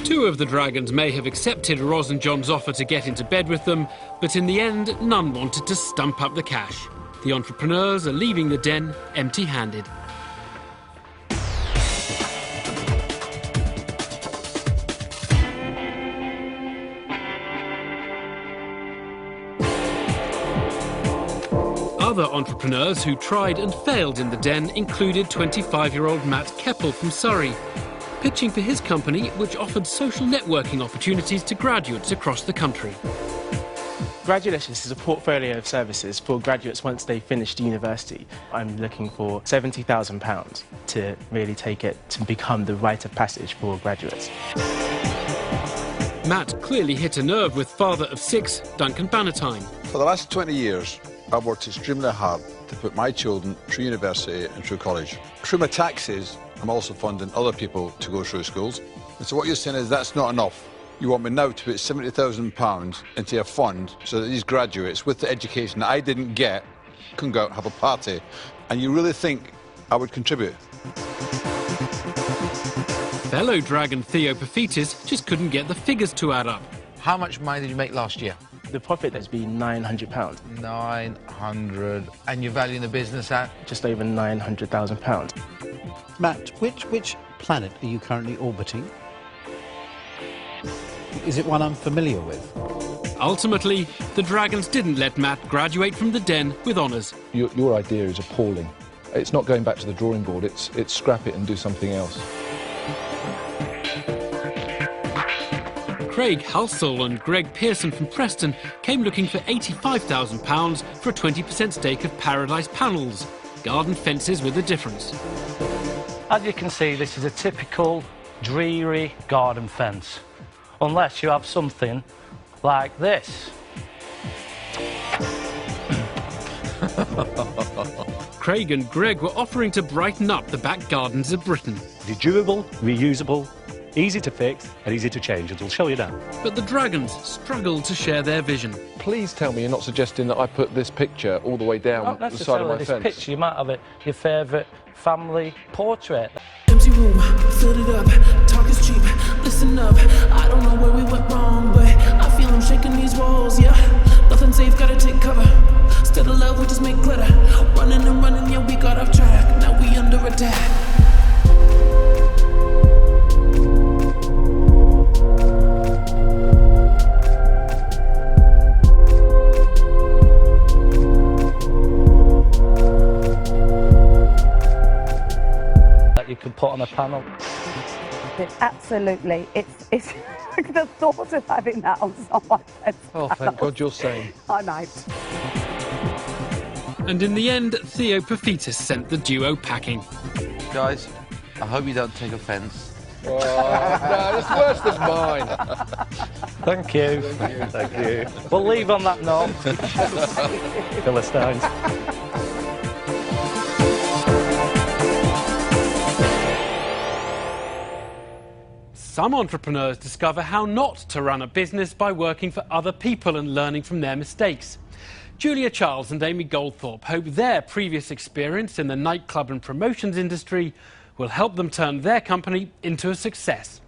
2 of the Dragons may have accepted Roz and John's offer to get into bed with them, but in the end, none wanted to stump up the cash. The entrepreneurs are leaving the den empty-handed. Other entrepreneurs who tried and failed in the Den included 25-year-old Matt Keppel from Surrey, pitching for his company, which offered social networking opportunities to graduates across the country. Graduations is a portfolio of services for graduates once they finished university. I'm looking for £70,000 to really take it to become the rite of passage for graduates. Matt clearly hit a nerve with father of 6, Duncan Bannatyne. For the last 20 years, I've worked extremely hard to put my children through university and through college. Through my taxes, I'm also funding other people to go through schools. And so what you're saying is that's not enough. You want me now to put £70,000 into a fund so that these graduates, with the education that I didn't get, can go out and have a party. And you really think I would contribute? Fellow dragon Theo Paphitis just couldn't get the figures to add up. How much money did you make last year? The profit has been £900. 900. And you're valuing the business at? Just over £900,000. Matt, which planet are you currently orbiting? Is it one I'm familiar with? Ultimately, the Dragons didn't let Matt graduate from the Den with honours. Your idea is appalling. It's not going back to the drawing board, it's scrap it and do something else. Craig Halsall and Greg Pearson from Preston came looking for £85,000 for a 20% stake of Paradise Panels, garden fences with a difference. As you can see, this is a typical dreary garden fence, unless you have something like this. Craig and Greg were offering to brighten up the back gardens of Britain. They're durable, reusable, easy to fix and easy to change, and we'll show you now. But the Dragons struggled to share their vision. Please tell me you're not suggesting that I put this picture all the way down the side of my this fence. Picture, you might have it, your favourite family portrait. Empty room, filled it up, talk is cheap, listen up. I don't know where we went wrong, but I feel I'm shaking these walls, yeah. Nothing safe, gotta take cover. Instead of love, we just make glitter. Running and running, yeah, we got off track. Now we under attack. That you can put on a panel. Absolutely. It's the thought of having that on someone's fence. Oh, thank God you're sane. I know. And in the end, Theo Paphitis sent the duo packing. Guys, I hope you don't take offence. Oh, no, it's worse than mine. Thank you. Thank you. We'll leave on that note. Philistines. Some entrepreneurs discover how not to run a business by working for other people and learning from their mistakes. Julia Charles and Amy Goldthorpe hope their previous experience in the nightclub and promotions industry will help them turn their company into a success.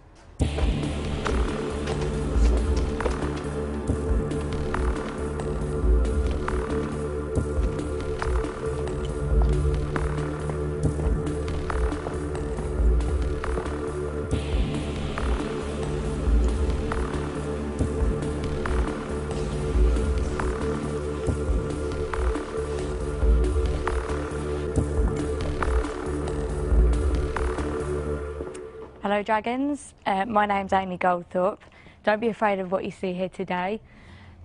Hello Dragons, my name's Amy Goldthorpe. Don't be afraid of what you see here today.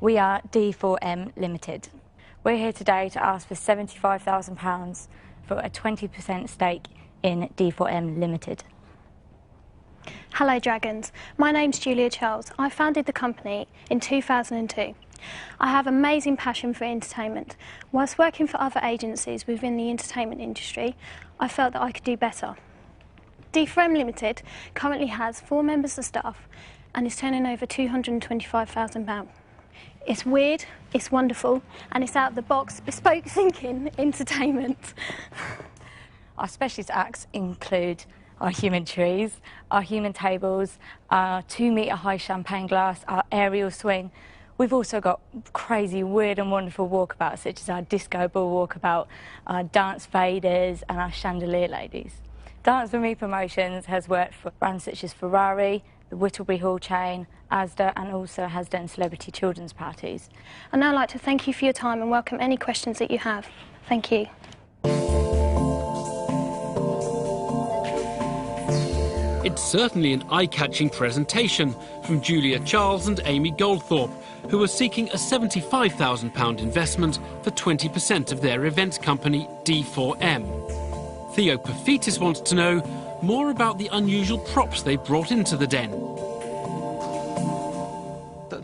We are D4M Limited. We're here today to ask for £75,000 for a 20% stake in D4M Limited. Hello Dragons, my name's Julia Charles. I founded the company in 2002. I have amazing passion for entertainment. Whilst working for other agencies within the entertainment industry, I felt that I could do better. D4M Limited currently has 4 members of staff and is turning over £225,000. It's weird, it's wonderful, and it's out of the box, bespoke thinking entertainment. Our specialist acts include our human trees, our human tables, our 2-metre high champagne glass, our aerial swing. We've also got crazy, weird and wonderful walkabouts, such as our disco ball walkabout, our dance faders and our chandelier ladies. Dance With Me Promotions has worked for brands such as Ferrari, the Whittlebury Hall chain, Asda, and also has done celebrity children's parties. I'd now like to thank you for your time and welcome any questions that you have. Thank you. It's certainly an eye-catching presentation from Julia Charles and Amy Goldthorpe, who are seeking a £75,000 investment for 20% of their events company, D4M. Theo Pafitis wants to know more about the unusual props they brought into the den.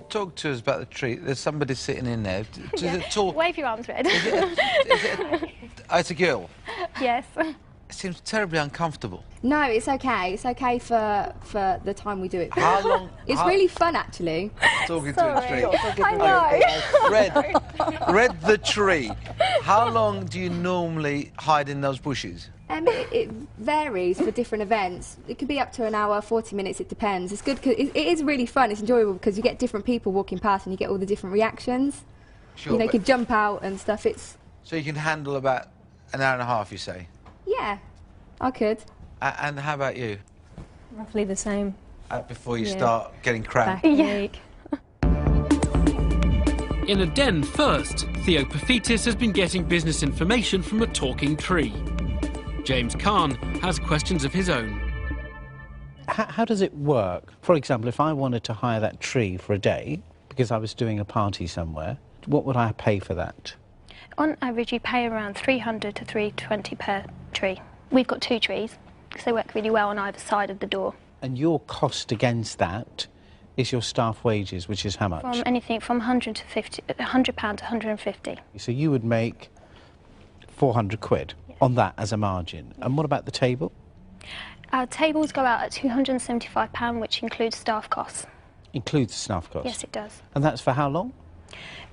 Talk to us about the tree. There's somebody sitting in there. Is it tall? Wave your arms, Red. It's a girl. Yes. It seems terribly uncomfortable. No, it's okay. It's okay for the time we do it. How long? It's really fun, actually. Talking to a tree. I know. Red the tree. How long do you normally hide in those bushes? It varies for different events. It could be up to an hour, 40 minutes, it depends. It's good because it is really fun, it's enjoyable because you get different people walking past and you get all the different reactions. Sure, you know, you can jump out and stuff. So you can handle about an hour and a half, you say? Yeah, I could. And how about you? Roughly the same. Before you start getting cramped? Yeah. In a den first, Theo Pafitis has been getting business information from a talking tree. James Caan has questions of his own. How does it work? For example, if I wanted to hire that tree for a day, because I was doing a party somewhere, what would I pay for that? On average, you pay around £300 to £320 per tree. We've got 2 trees, because they work really well on either side of the door. And your cost against that is your staff wages, which is how much? From anything from £100 to £150. So you would make 400 quid on that as a margin. And what about the table? Our tables go out at £275, which includes staff costs. Includes staff costs? Yes, it does. And that's for how long?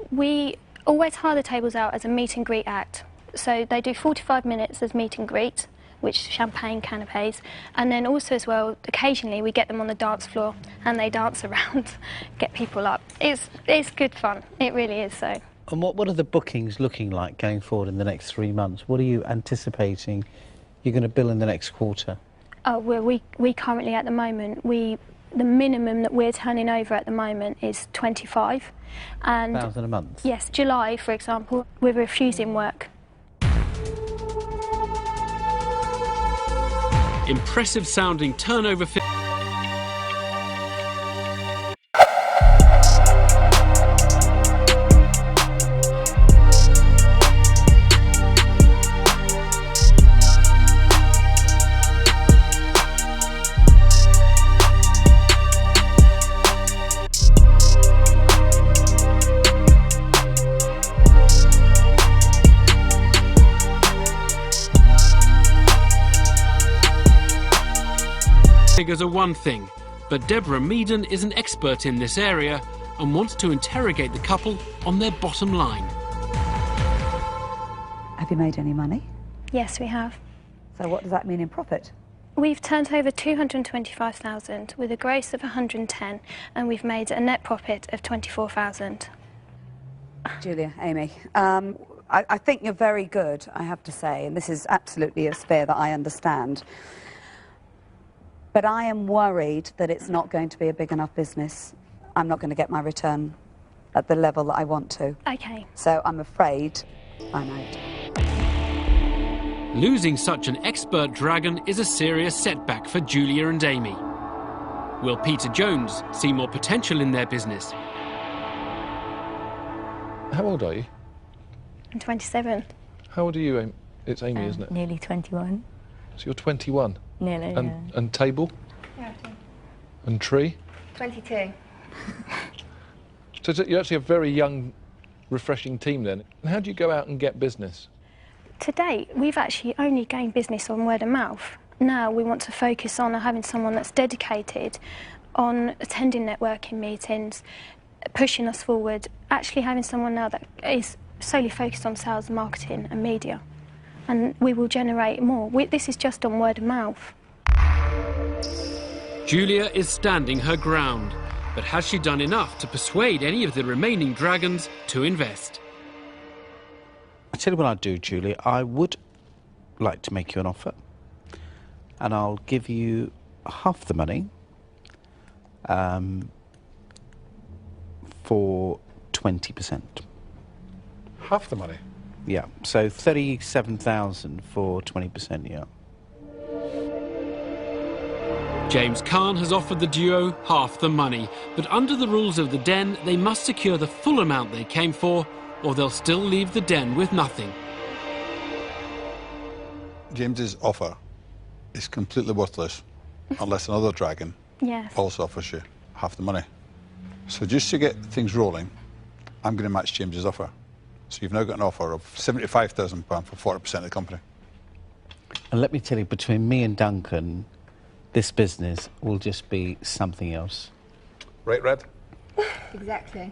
We always hire the tables out as a meet and greet act. So they do 45 minutes as meet and greet, which champagne canapes, and then also as well, occasionally we get them on the dance floor and they dance around, get people up. It's good fun, it really is so. And what are the bookings looking like going forward in the next 3 months? What are you anticipating you're going to bill in the next quarter? Oh, well, we currently at the moment, the minimum that we're turning over at the moment is 25. And 1,000 a month? Yes, July, for example, we're refusing work. Impressive sounding turnover figures. Figures are one thing, but Deborah Meaden is an expert in this area and wants to interrogate the couple on their bottom line. Have you made any money? Yes, we have. So what does that mean in profit? We've turned over 225,000 with a gross of 110, and we've made a net profit of 24,000. Julia, Amy, I think you're very good, I have to say, and this is absolutely a sphere that I understand. But I am worried that it's not going to be a big enough business. I'm not going to get my return at the level that I want to. Okay. So I'm afraid I'm out. Losing such an expert dragon is a serious setback for Julia and Amy. Will Peter Jones see more potential in their business? How old are you? I'm 27. How old are you, Amy? It's Amy, isn't it? Nearly 21. So you're 21? Nearly, yeah. And table? Yeah. And tree? 22. So you're actually a very young, refreshing team then. And how do you go out and get business? To date, we've actually only gained business on word of mouth. Now we want to focus on having someone that's dedicated on attending networking meetings, pushing us forward, actually having someone now that is solely focused on sales and marketing and media. And we will generate more. This is just on word of mouth. Julia is standing her ground, but has she done enough to persuade any of the remaining dragons to invest? I'll tell you what I'd do, Julia. I would like to make you an offer, and I'll give you half the money for 20%. Half the money? Yeah, so 37,000 for 20%, yeah. James Caan has offered the duo half the money, but under the rules of the Den, they must secure the full amount they came for, or they'll still leave the Den with nothing. James's offer is completely worthless unless another dragon also offers you half the money. So just to get things rolling, I'm going to match James's offer. So you've now got an offer of £75,000 for 40% of the company. And let me tell you, between me and Duncan, this business will just be something else. Right, Red? Exactly.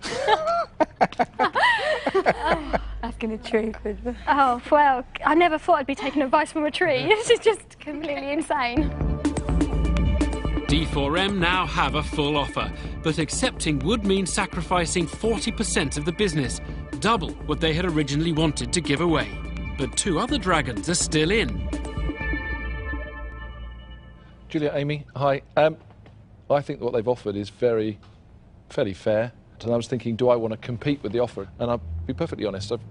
Asking the truth. Oh, well, I never thought I'd be taking advice from a tree. This is just completely insane. D4M now have a full offer, but accepting would mean sacrificing 40% of the business, double what they had originally wanted to give away. But two other dragons are still in. Julia, Amy, hi. I think what they've offered is fairly fair. And I was thinking, do I want to compete with the offer? And I'll be perfectly honest, I've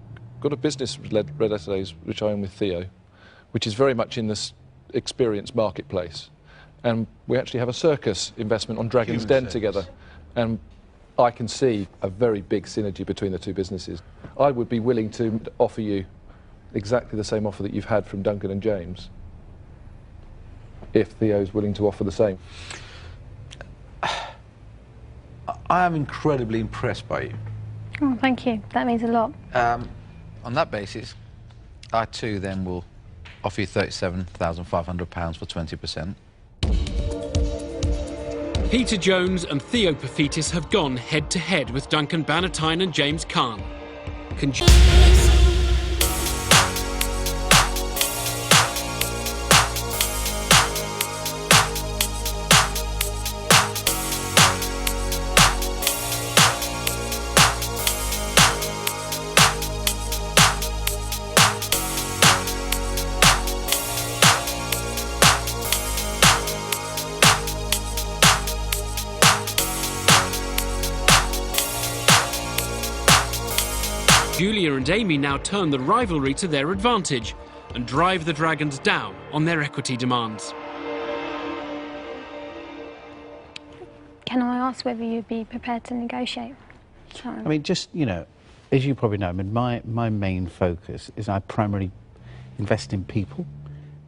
got a business-led Red Essays, which I own with Theo, which is very much in this experience marketplace. And we actually have a circus investment on Dragon's Den together. And I can see a very big synergy between the two businesses. I would be willing to offer you exactly the same offer that you've had from Duncan and James, if Theo's willing to offer the same. I am incredibly impressed by you. Oh, thank you. That means a lot. On that basis, I too then will offer you £37,500 for 20%. Peter Jones and Theo Paphitis have gone head-to-head with Duncan Bannatyne and James Caan. Julia and Amy now turn the rivalry to their advantage and drive the dragons down on their equity demands. Can I ask whether you'd be prepared to negotiate? I mean, just, you know, as you probably know, I mean, my main focus is I primarily invest in people.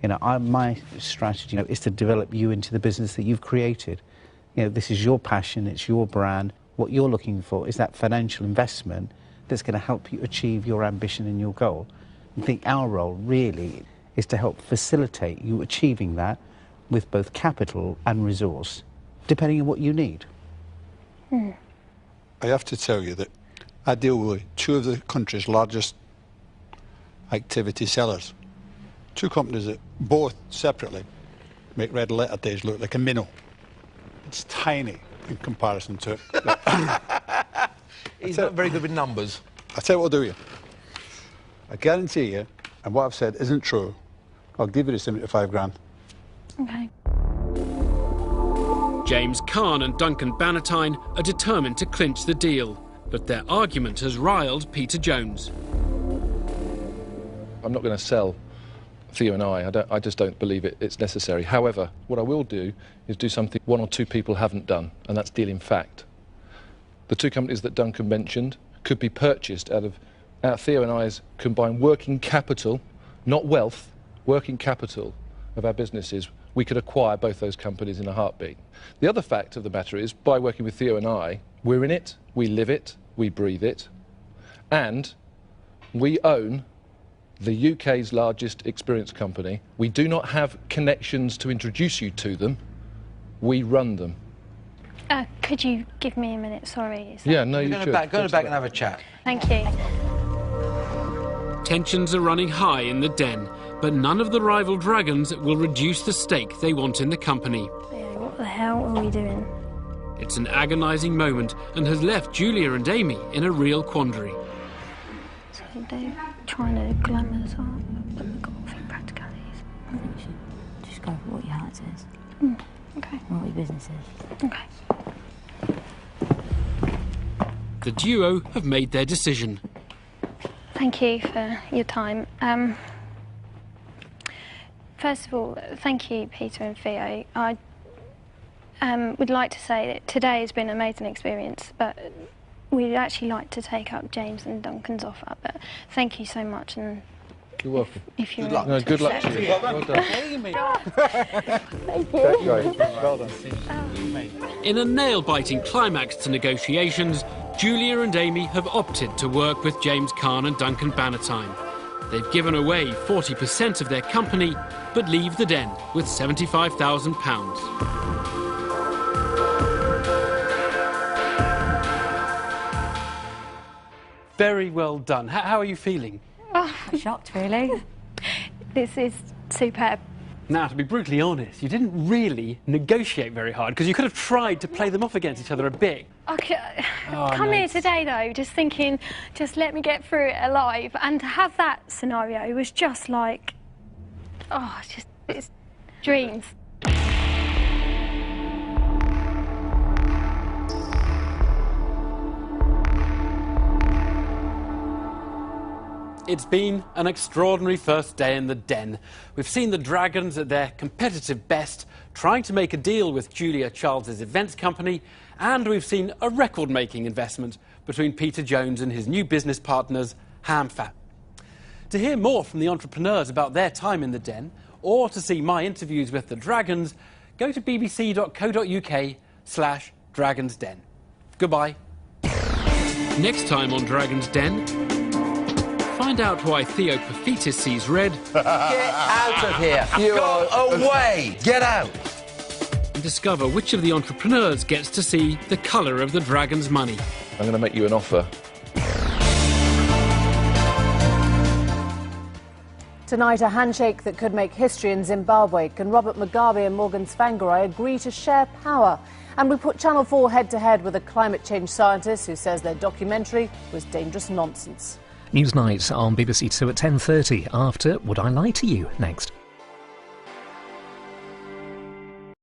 You know, my strategy is to develop you into the business that you've created. You know, this is your passion, it's your brand. What you're looking for is that financial investment that's going to help you achieve your ambition and your goal. I think our role really is to help facilitate you achieving that with both capital and resource, depending on what you need. I have to tell you that I deal with two of the country's largest activity sellers. Two companies that both separately make Red Letter Days look like a minnow. It's tiny in comparison to it. He's not very good with numbers. I'll tell you what I'll do you. I guarantee you, and what I've said isn't true, I'll give you the 75 grand. Okay. James Caan and Duncan Bannatyne are determined to clinch the deal, but their argument has riled Peter Jones. I'm not going to sell Theo and I just don't believe it's necessary. However, what I will do is do something one or two people haven't done, and that's deal in fact. The two companies that Duncan mentioned could be purchased out of Theo and I's combined working capital, not wealth, working capital of our businesses. We could acquire both those companies in a heartbeat. The other fact of the matter is, by working with Theo and I, we're in it, we live it, we breathe it, and we own the UK's largest experience company. We do not have connections to introduce you to them, we run them. Could you give me a minute? Sorry. Yeah, no, you should. Go back and have a chat. Thank you. Tensions are running high in the Den, but none of the rival dragons will reduce the stake they want in the company. What the hell are we doing? It's an agonising moment and has left Julia and Amy in a real quandary. So they're trying to glamour us up, but we've got to think practicalities. I think you should just go for what your heart says. Okay. What your business is. Okay. the duo have made their decision. Thank you for your time. First of all, thank you, Peter and Theo. I would like to say that today has been an amazing experience, but we'd actually like to take up James and Duncan's offer. But thank you so much, and you're welcome. If you're No, good luck to you. Well done. Thank you. Well done. In a nail-biting climax to negotiations, Julia and Amy have opted to work with James Caan and Duncan Bannatyne. They've given away 40% of their company, but leave the den with £75,000. Very well done. How are you feeling? Oh, shocked, really. This is superb. Now, to be brutally honest, you didn't really negotiate very hard, because you could have tried to play them off against each other a bit. Okay. Come here today, though, just thinking, just let me get through it alive. And to have that scenario was just like, oh, it's dreams. It's been an extraordinary first day in the den. We've seen the Dragons at their competitive best, trying to make a deal with Julia Charles's events company, and we've seen a record-making investment between Peter Jones and his new business partners, HamFat. To hear more from the entrepreneurs about their time in the den, or to see my interviews with the Dragons, go to bbc.co.uk/dragonsden. Goodbye. Next time on Dragon's Den, find out why Theo Paphitis sees red. Get out of here. Go away. Get out. And discover which of the entrepreneurs gets to see the colour of the Dragon's money. I'm going to make you an offer. Tonight, a handshake that could make history in Zimbabwe. Can Robert Mugabe and Morgan Tsvangirai agree to share power? And we put Channel 4 head-to-head with a climate change scientist who says their documentary was dangerous nonsense. Newsnight on BBC 2 at 10:30 after Would I Lie to You? Next.